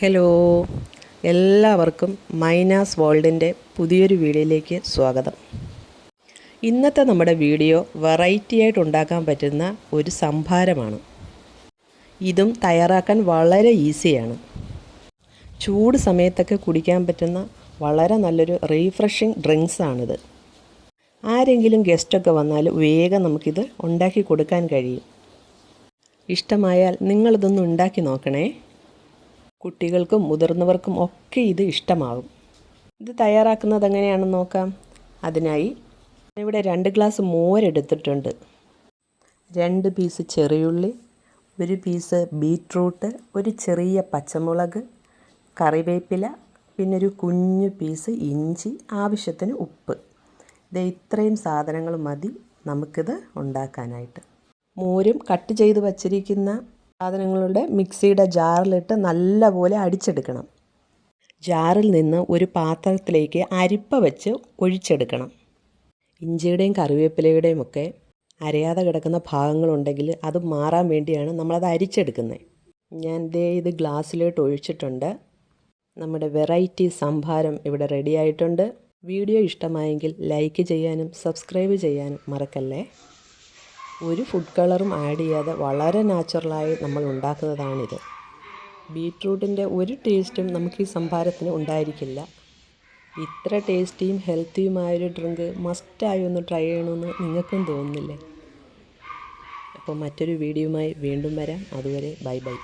Hello, എല്ലാവർക്കും മൈനാസ് വേൾഡിൻ്റെ പുതിയൊരു വീഡിയോയിലേക്ക് സ്വാഗതം. ഇന്നത്തെ നമ്മുടെ വീഡിയോ വെറൈറ്റി ആയിട്ട് ഉണ്ടാക്കാൻ പറ്റുന്ന ഒരു സംഭാരമാണ്. ഇതും തയ്യാറാക്കാൻ വളരെ ഈസിയാണ്. ചൂട് സമയത്തൊക്കെ കുടിക്കാൻ പറ്റുന്ന വളരെ നല്ലൊരു റീഫ്രഷിങ് ഡ്രിങ്ക്സാണിത്. ആരെങ്കിലും ഗസ്റ്റൊക്കെ വന്നാൽ വേഗം നമുക്കിത് ഉണ്ടാക്കി കൊടുക്കാൻ കഴിയും. ഇഷ്ടമായാൽ നിങ്ങളിതൊന്ന് ഉണ്ടാക്കി നോക്കണേ. കുട്ടികൾക്കും മുതിർന്നവർക്കും ഒക്കെ ഇത് ഇഷ്ടമാകും. ഇത് തയ്യാറാക്കുന്നത് എങ്ങനെയാണെന്ന് നോക്കാം. അതിനായി ഇവിടെ 2 ഗ്ലാസ് മോരെടുത്തിട്ടുണ്ട്, 2 പീസ് ചെറിയുള്ളി, 1 പീസ് ബീറ്റ്റൂട്ട്, ഒരു ചെറിയ പച്ചമുളക്, കറിവേപ്പില, പിന്നെ ഒരു കുഞ്ഞു പീസ് ഇഞ്ചി, ആവശ്യത്തിന് ഉപ്പ്. ഇത്രയും സാധനങ്ങൾ മതി നമുക്കിത് ഉണ്ടാക്കാനായിട്ട്. മോരും കട്ട് ചെയ്ത് വച്ചിരിക്കുന്ന സാധനങ്ങളുടെ മിക്സിയുടെ ജാറിലിട്ട് നല്ലപോലെ അടിച്ചെടുക്കണം. ജാറിൽ നിന്ന് ഒരു പാത്രത്തിലേക്ക് അരിപ്പ വെച്ച് ഒഴിച്ചെടുക്കണം. ഇഞ്ചിയുടെയും കറിവേപ്പിലയുടെയും ഒക്കെ അരയാതെ കിടക്കുന്ന ഭാഗങ്ങളുണ്ടെങ്കിൽ അത് മാറാൻ വേണ്ടിയാണ് നമ്മളത് അരിച്ചെടുക്കുന്നത്. ഞാൻ ഇത് ഗ്ലാസ്സിലോട്ട് ഒഴിച്ചിട്ടുണ്ട്. നമ്മുടെ വെറൈറ്റി സംഭാരം ഇവിടെ റെഡി ആയിട്ടുണ്ട്. വീഡിയോ ഇഷ്ടമായെങ്കിൽ ലൈക്ക് ചെയ്യാനും സബ്സ്ക്രൈബ് ചെയ്യാനും മറക്കല്ലേ. ഒരു ഫുഡ് കളറും ആഡ് ചെയ്യാതെ വളരെ നാച്ചുറലായി നമ്മൾ ഉണ്ടാക്കുന്നതാണിത്. ബീറ്റ്റൂട്ടിൻ്റെ ഒരു ടേസ്റ്റും നമുക്ക് ഈ സംഭാരത്തിന് ഉണ്ടായിരിക്കില്ല. ഇത്ര ടേസ്റ്റിയും ഹെൽത്തിയുമായൊരു ഡ്രിങ്ക് മസ്റ്റായി ഒന്ന് ട്രൈ ചെയ്യണമെന്ന് നിങ്ങൾക്കും തോന്നുന്നില്ലേ? അപ്പോൾ മറ്റൊരു വീഡിയോയുമായി വീണ്ടും വരാം. അതുവരെ ബൈ ബൈ.